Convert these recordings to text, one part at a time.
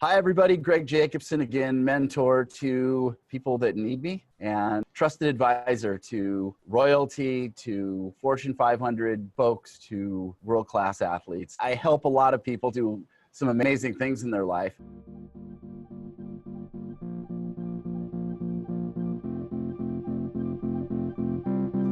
Hi, everybody. Greg Jacobson again, mentor to people that need me and trusted advisor to royalty, to Fortune 500 folks, to world-class athletes. I help a lot of people do some amazing things in their life.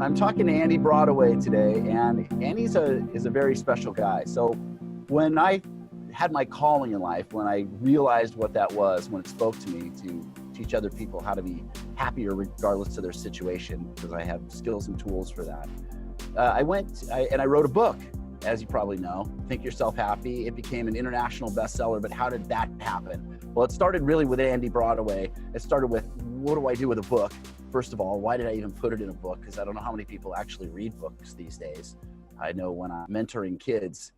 I'm talking to Andy Broadaway today, and Andy's is a very special guy. So when I had my calling in life, when I realized what that was, when it spoke to me to teach other people how to be happier regardless of their situation, because I have skills and tools for that, I wrote a book, as you probably know, Think Yourself Happy. It became an international bestseller, but how did that happen? Well, it started really with Andy Broadaway. It started with, what do I do with a book? First of all, why did I even put it in a book? Because I don't know how many people actually read books these days. I know when I'm mentoring kids,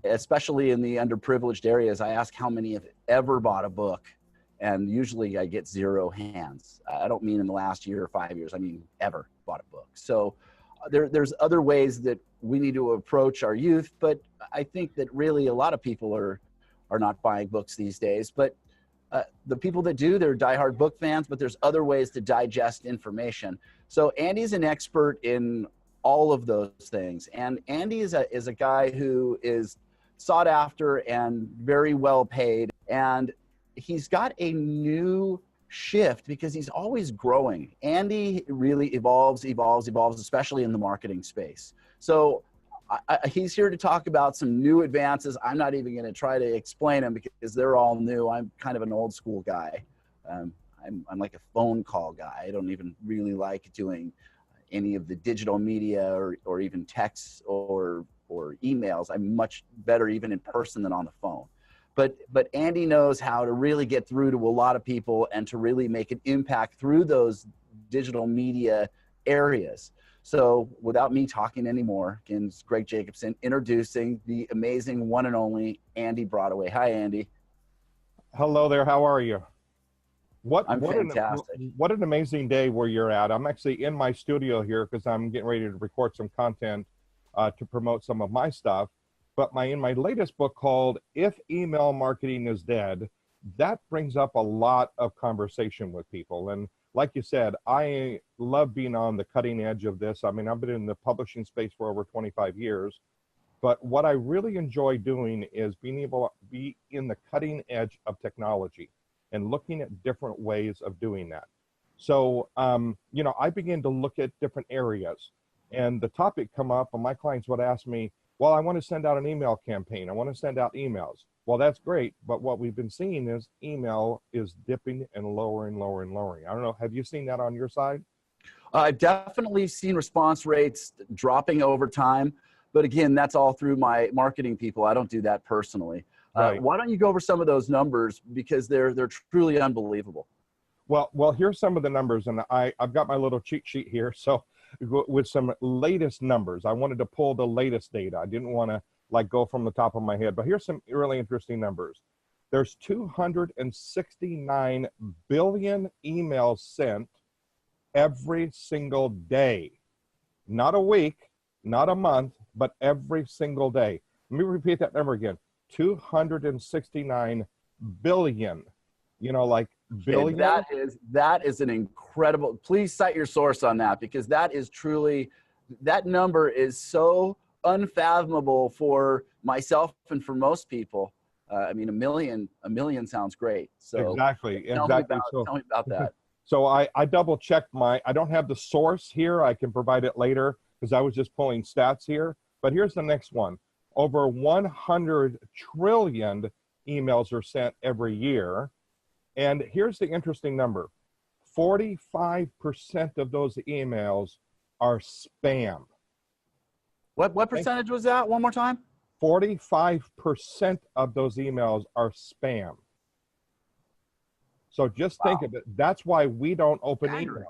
especially in the underprivileged areas, I ask how many have ever bought a book, and usually I get 0 hands. I don't mean in the last year or 5 years, I mean ever bought a book. So there's other ways that we need to approach our youth, but I think that really a lot of people are not buying books these days. But the people that do, they're diehard book fans, but there's other ways to digest information. So Andy's an expert in all of those things. And Andy is a guy who is sought after and very well paid. And he's got a new shift because he's always growing. Andy really evolves, especially in the marketing space. So he's here to talk about some new advances. I'm not even going to try to explain them because they're all new. I'm kind of an old school guy. I'm like a phone call guy. I don't even really like doing any of the digital media or even texts or emails. I'm much better even in person than on the phone. But Andy knows how to really get through to a lot of people and to really make an impact through those digital media areas. So without me talking anymore, again, it's Greg Jacobson introducing the amazing one and only Andy Broadaway. Hi, Andy. Hello there. How are you? I'm fantastic. What an amazing day where you're at. I'm actually in my studio here because I'm getting ready to record some content to promote some of my stuff. But in my latest book called If Email Marketing is Dead, that brings up a lot of conversation with people. And like you said, I love being on the cutting edge of this. I mean, I've been in the publishing space for over 25 years. But what I really enjoy doing is being able to be in the cutting edge of technology and looking at different ways of doing that. So, I began to look at different areas, and the topic come up, and my clients would ask me, well, I want to send out an email campaign. I want to send out emails. Well, that's great, but what we've been seeing is email is dipping and lowering. I don't know, have you seen that on your side? I've definitely seen response rates dropping over time, but again, that's all through my marketing people. I don't do that personally. Right. Why don't you go over some of those numbers, because they're truly unbelievable. Well, here's some of the numbers, and I've got my little cheat sheet here. So with some latest numbers, I wanted to pull the latest data. I didn't want to go from the top of my head, but here's some really interesting numbers. There's 269 billion emails sent every single day, not a week, not a month, but every single day. Let me repeat that number again. 269 billion, billion. That is an incredible, please cite your source on that, because that is truly, that number is so unfathomable for myself and for most people. I mean, a million sounds great. So exactly. Tell me about that. So I double checked I don't have the source here. I can provide it later because I was just pulling stats here. But here's the next one. Over 100 trillion emails are sent every year. And here's the interesting number. 45% of those emails are spam. What percentage was that? One more time? 45% of those emails are spam. So just think of it. That's why we don't open emails.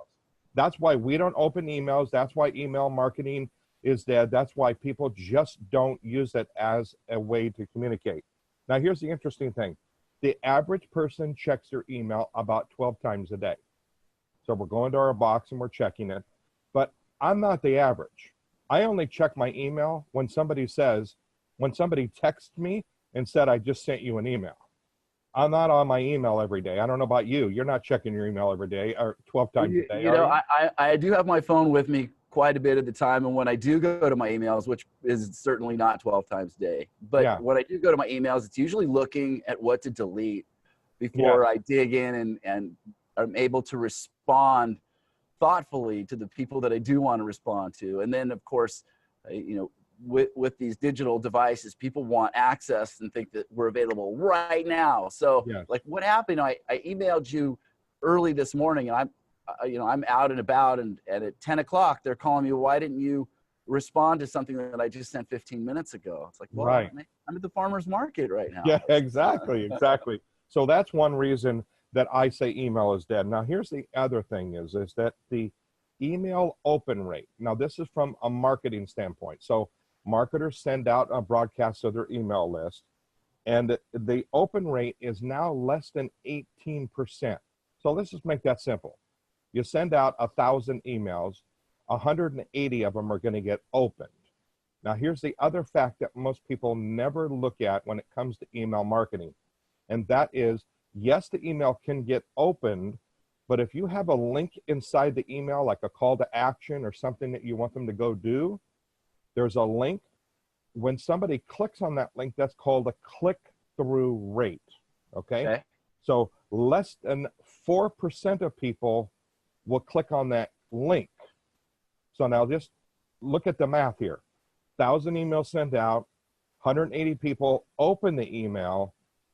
That's why we don't open emails. That's why email marketing is dead. That's why people just don't use it as a way to communicate. Now, here's the interesting thing. The average person checks their email about 12 times a day. So we're going to our box and we're checking it. But I'm not the average. I only check my email when somebody texts me and said, I just sent you an email. I'm not on my email every day. I don't know about you. You're not checking your email every day or 12 times a day, You are know, you? I do have my phone with me quite a bit at the time. And when I do go to my emails, which is certainly not 12 times a day, but Yeah. when I do go to my emails, it's usually looking at what to delete Yes. before I dig in and I'm able to respond thoughtfully to the people that I do want to respond to. And then, of course, you know, with these digital devices, people want access and think that we're available right now. So, Yes. like, what happened? I emailed you early this morning, and you know, I'm out and about, and at 10 o'clock, they're calling me. Why didn't you respond to something that I just sent 15 minutes ago? It's like, well, Right. I'm at the farmer's market right now. Yeah, exactly. Exactly. So that's one reason that I say email is dead. Now, here's the other thing is that the email open rate. Now, this is from a marketing standpoint. So marketers send out a broadcast of their email list, and the open rate is now less than 18%. So let's just make that simple. You send out 1,000 emails, 180 of them are going to get opened. Now, here's the other fact that most people never look at when it comes to email marketing, and that is, yes, the email can get opened, but if you have a link inside the email, like a call to action or something that you want them to go do, there's a link. When somebody clicks on that link, that's called a click-through rate, okay? So less than 4% of people will click on that link. So now just look at the math here. 1,000 emails sent out, 180 people open the email,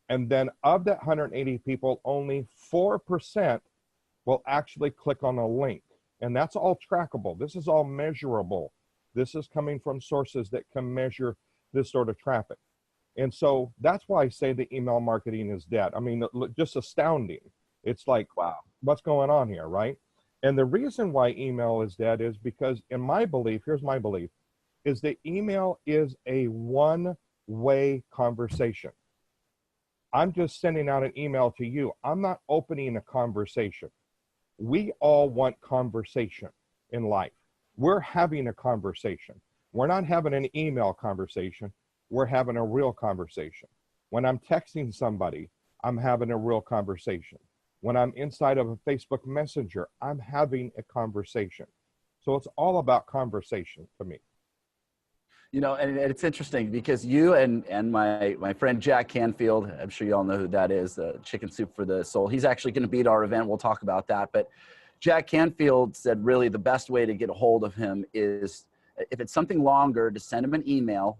and then of that 180 people, only 4% will actually click on a link. And that's all trackable. This is all measurable. This is coming from sources that can measure this sort of traffic. And so that's why I say the email marketing is dead. I mean, just astounding. It's like, wow, what's going on here, right? And the reason why email is dead is because, in my belief, here's my belief, is that email is a one-way conversation. I'm just sending out an email to you. I'm not opening a conversation. We all want conversation in life. We're having a conversation. We're not having an email conversation. We're having a real conversation. When I'm texting somebody, I'm having a real conversation. When I'm inside of a Facebook Messenger, I'm having a conversation. So it's all about conversation to me. You know, and it's interesting because you and my friend Jack Canfield, I'm sure you all know who that is, Chicken Soup for the Soul. He's actually going to be at our event. We'll talk about that. But Jack Canfield said really the best way to get a hold of him is, if it's something longer, to send him an email,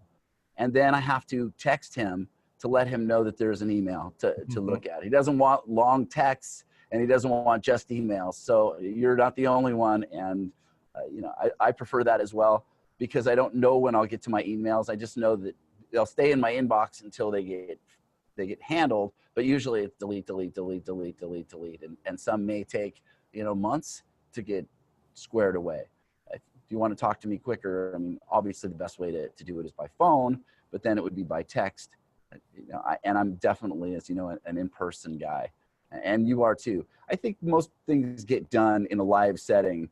and then I have to text him to let him know that there's an email to look at. He doesn't want long texts, and he doesn't want just emails. So you're not the only one, and you know, I prefer that as well, because I don't know when I'll get to my emails. I just know that they'll stay in my inbox until they get handled, but usually it's delete, delete, delete, delete, delete, delete. And some may take, you know, months to get squared away. If you want to talk to me quicker, I mean, obviously the best way to do it is by phone, but then it would be by text. You know, and I'm definitely, as you know, an in-person guy, and you are too. I think most things get done in a live setting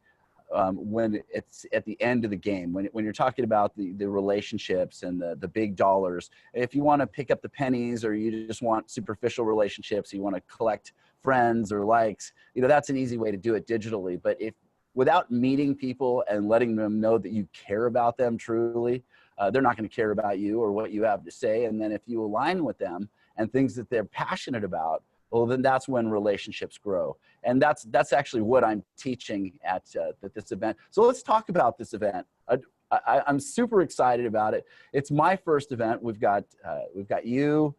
when it's at the end of the game, when you're talking about the relationships and the big dollars. If you want to pick up the pennies, or you just want superficial relationships, you want to collect friends or likes, you know, that's an easy way to do it digitally. But if without meeting people and letting them know that you care about them truly, they're not going to care about you or what you have to say. And then if you align with them and things that they're passionate about, well, then that's when relationships grow. And that's actually what I'm teaching at this event. So let's talk about this event. I'm super excited about it. It's my first event. We've got you,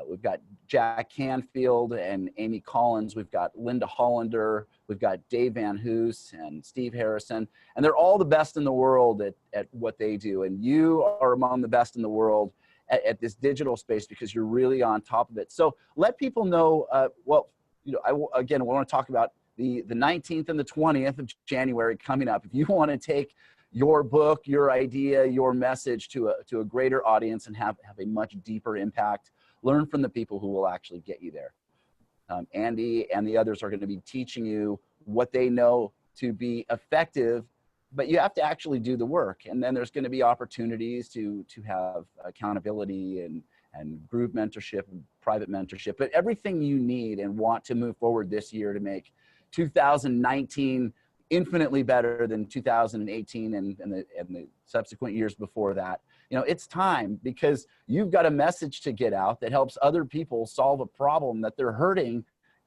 we've got Jack Canfield and Amy Collins. We've got Linda Hollander. We've got Dave Van Hoos and Steve Harrison. And they're all the best in the world at what they do. And you are among the best in the world at this digital space, because you're really on top of it. So let people know, well, you know, again, we want to talk about the 19th and the 20th of January coming up. If you want to take your book, your idea, your message to a greater audience and have a much deeper impact, learn from the people who will actually get you there. Andy and the others are going to be teaching you what they know to be effective, but you have to actually do the work. And then there's going to be opportunities to have accountability and group mentorship and private mentorship, but everything you need and want to move forward this year to make 2019 infinitely better than 2018 and the subsequent years before that. You know, it's time, because you've got a message to get out that helps other people solve a problem that they're hurting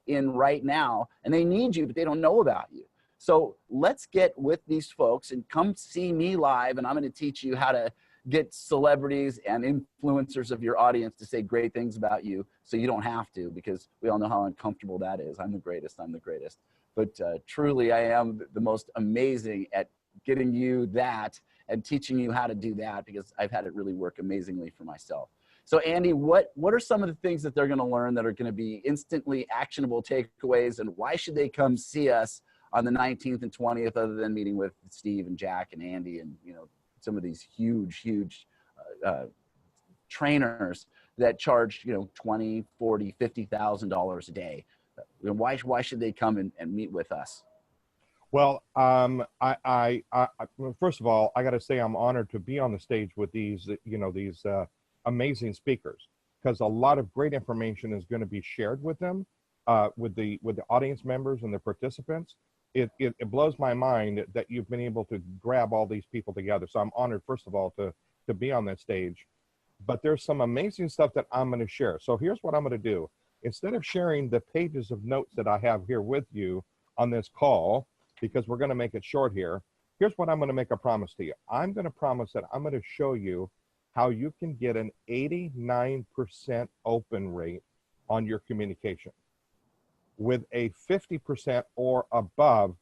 in right now, and they need you, but they don't know about you. So let's get with these folks and come see me live, and I'm going to teach you how to get celebrities and influencers of your audience to say great things about you, so you don't have to, because we all know how uncomfortable that is. I'm the greatest. I'm the greatest. But truly, I am the most amazing at getting you that and teaching you how to do that, because I've had it really work amazingly for myself. So Andy, what are some of the things that they're going to learn that are going to be instantly actionable takeaways, and why should they come see us on the 19th and 20th, other than meeting with Steve and Jack and Andy and, you know, some of these huge trainers that charge, you know, $20,000, $40,000, $50,000 a day? Why should they come and meet with us? Well, I first of all, I got to say I'm honored to be on the stage with these, you know, these amazing speakers, because a lot of great information is going to be shared with them, with the audience members and the participants. It blows my mind that you've been able to grab all these people together. So I'm honored, first of all, to be on that stage. But there's some amazing stuff that I'm going to share. So here's what I'm going to do. Instead of sharing the pages of notes that I have here with you on this call, because we're going to make it short here, here's what I'm going to make a promise to you. I'm going to promise that I'm going to show you how you can get an 89% open rate on your communication, with a 50% or above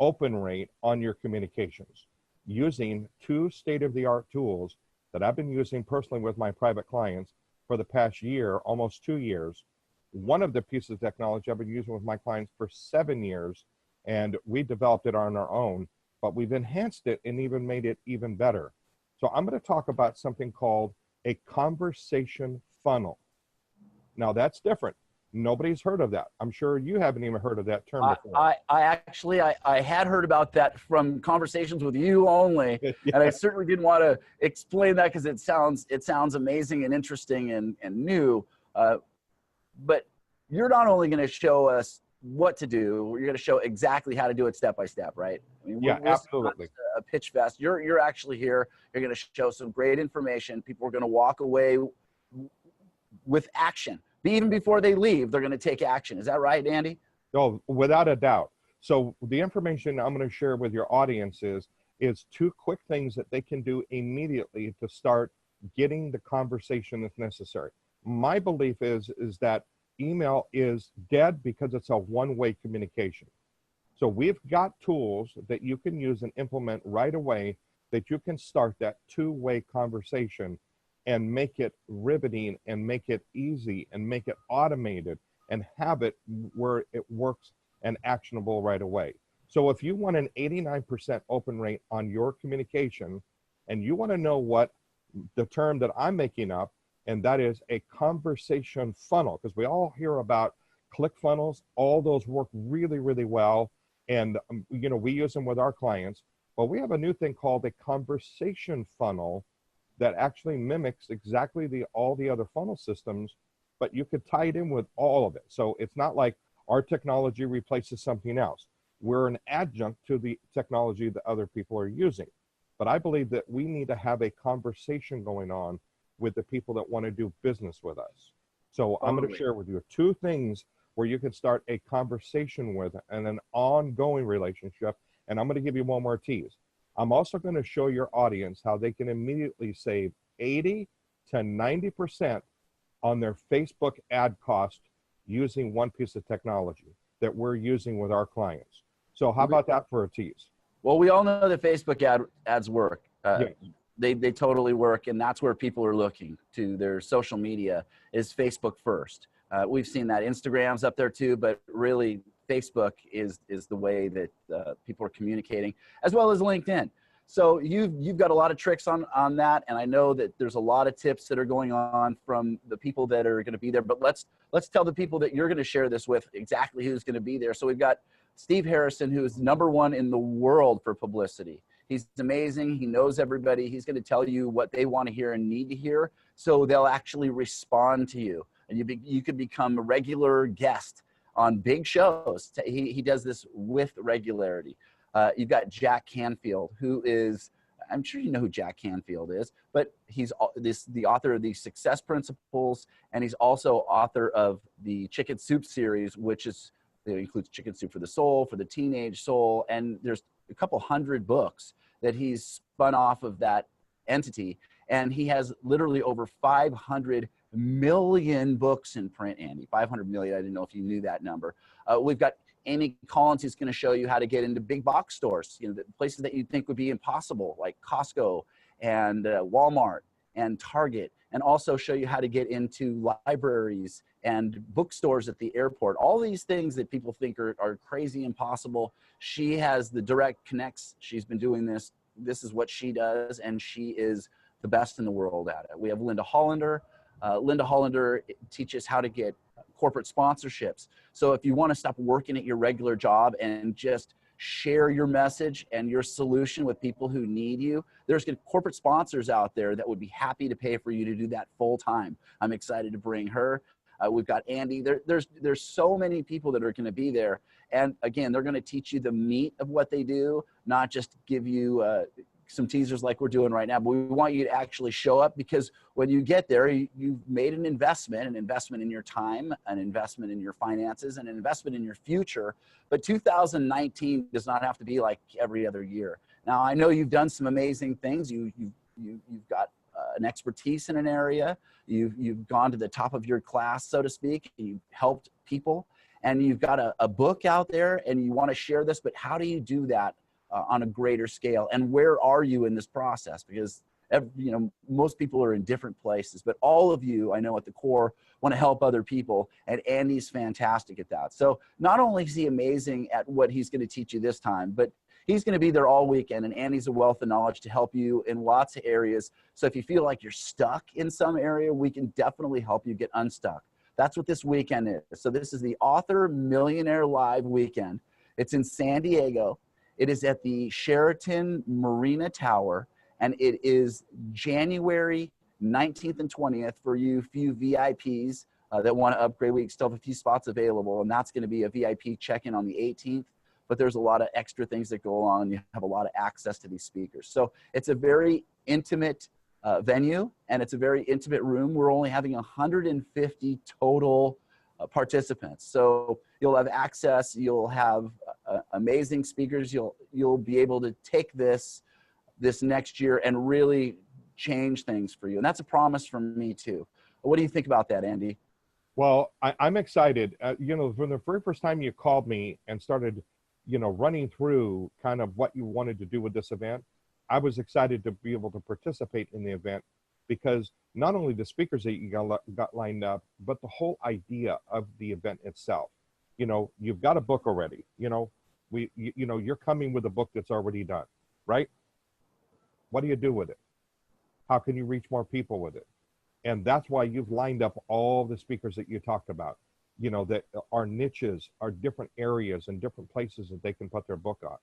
open rate on your communications, using two state-of-the-art tools that I've been using personally with my private clients for the past year, almost 2 years. One of the pieces of technology I've been using with my clients for 7 years, and we developed it on our own, but we've enhanced it and even made it even better. So I'm going to talk about something called a conversation funnel. Now that's different. Nobody's heard of that. I'm sure you haven't even heard of that term before. I had heard about that from conversations with you only, yeah. And I certainly didn't want to explain that, because it sounds amazing and interesting and new. But you're not only going to show us what to do, you're going to show exactly how to do it step by step, right? I mean, yeah, absolutely. A pitch fest. You're actually here. You're going to show some great information. People are going to walk away with action. Even before they leave, they're going to take action. Is that right, Andy? Oh, without a doubt. So the information I'm going to share with your audience is 2 quick things that they can do immediately to start getting the conversation that's necessary. My belief is that email is dead because it's a one-way communication. So we've got tools that you can use and implement right away that you can start that two-way conversation and make it riveting and make it easy and make it automated and have it where it works and actionable right away. So if you want an 89% open rate on your communication, and you want to know what the term that I'm making up, and that is a conversation funnel, because we all hear about click funnels. All those work really, really well. And, you know, we use them with our clients, but we have a new thing called a conversation funnel that actually mimics exactly all the other funnel systems, but you could tie it in with all of it. So it's not like our technology replaces something else. We're an adjunct to the technology that other people are using. But I believe that we need to have a conversation going on with the people that want to do business with us. So I'm going to share with you 2 things where you can start a conversation with and an ongoing relationship. And I'm going to give you one more tease. I'm also going to show your audience how they can immediately save 80 to 90% on their Facebook ad cost using one piece of technology that we're using with our clients. So how about that for a tease? Well, we all know that Facebook ads work. Yes. They totally work, and that's where people are looking to. Their social media is Facebook first. We've seen that Instagram's up there too, but really Facebook is the way that people are communicating, as well as LinkedIn. So you've got a lot of tricks on that, and I know that there's a lot of tips that are going on from the people that are going to be there. But let's tell the people that you're going to share this with exactly who's going to be there. So we've got Steve Harrison, who is #1 in the world for publicity. He's amazing. He knows everybody. He's going to tell you what they want to hear and need to hear. So they'll actually respond to you, and you could become a regular guest on big shows. He does this with regularity. You've got Jack Canfield, who is, I'm sure you know who Jack Canfield is, but he's the author of the Success Principles, and he's also author of the Chicken Soup series, which includes Chicken Soup for the Soul, for the Teenage Soul, and there's a couple hundred books that he's spun off of that entity, and he has literally over 500 million books in print, Andy. 500 million, I didn't know if you knew that number. We've got Amy Collins, who's going to show you how to get into big box stores, the places that you'd think would be impossible, like Costco and Walmart and Target, and also show you how to get into libraries and bookstores at the airport. All these things that people think are crazy impossible. She has the direct connects. She's been doing this. This is what she does, and she is the best in the world at it. We have Linda Hollander. Linda Hollander teaches how to get corporate sponsorships. So if you want to stop working at your regular job and just share your message and your solution with people who need you, there's corporate sponsors out there that would be happy to pay for you to do that full time. I'm excited to bring her. We've got Andy. There's so many people that are going to be there. And again, they're going to teach you the meat of what they do, not just give you some teasers like we're doing right now, but we want you to actually show up, because when you get there, you've made an investment in your time, an investment in your finances, and an investment in your future. But 2019 does not have to be like every other year. Now, I know you've done some amazing things. You've got an expertise in an area. You've gone to the top of your class, so to speak, and you've helped people, and you've got a book out there, and you want to share this, but how do you do that on a greater scale? And where are you in this process? Because most people are in different places, but all of you, I know at the core, want to help other people, and Andy's fantastic at that. So not only is he amazing at what he's going to teach you this time, but he's going to be there all weekend, and Andy's a wealth of knowledge to help you in lots of areas. So if you feel like you're stuck in some area, we can definitely help you get unstuck. That's what this weekend is. So this is the Author Millionaire Live Weekend. It's in San Diego. It is at the Sheraton Marina Tower, and it is January 19th and 20th for you few VIPs that want to upgrade. We still have a few spots available, and that's going to be a VIP check-in on the 18th. But there's a lot of extra things that go on. You have a lot of access to these speakers. So it's a very intimate venue, and it's a very intimate room. We're only having 150 total participants. So you'll have access, you'll have amazing speakers. You'll be able to take this next year and really change things for you. And that's a promise from me too. What do you think about that, Andy? Well, I'm excited. From the very first time you called me and started, running through kind of what you wanted to do with this event, I was excited to be able to participate in the event, because not only the speakers that you got lined up, but the whole idea of the event itself. You've got a book already. You're coming with a book that's already done, right? What do you do with it? How can you reach more people with it? And that's why you've lined up all the speakers that you talked about, that are niches, are different areas and different places that they can put their book on.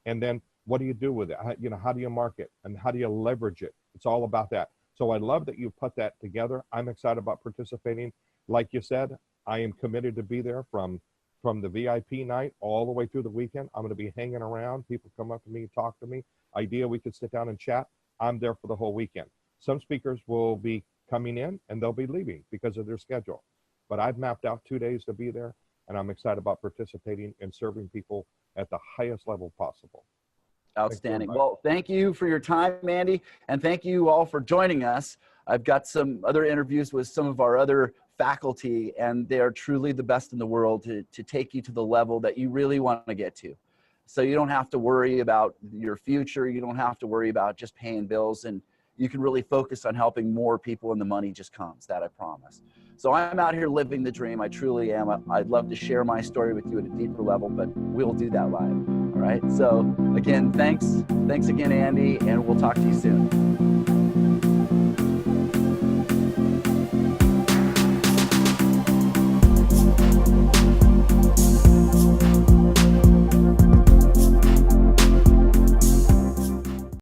And then what do you do with it? How do you market, and how do you leverage it? It's all about that. So I love that you put that together. I'm excited about participating. Like you said, I am committed to be there from the VIP night all the way through the weekend. I'm going to be hanging around. People come up to me, talk to me. Idea we could sit down and chat. I'm there for the whole weekend. Some speakers will be coming in and they'll be leaving because of their schedule. But I've mapped out 2 days to be there, and I'm excited about participating and serving people at the highest level possible. Outstanding. Well, thank you for your time, Andy, and thank you all for joining us. I've got some other interviews with some of our other faculty, and they are truly the best in the world to take you to the level that you really want to get to. So you don't have to worry about your future. You don't have to worry about just paying bills, and you can really focus on helping more people, and the money just comes. That I promise. So I'm out here living the dream. I truly am. I'd love to share my story with you at a deeper level, but we'll do that live. All right. So again, thanks again, Andy, and we'll talk to you soon.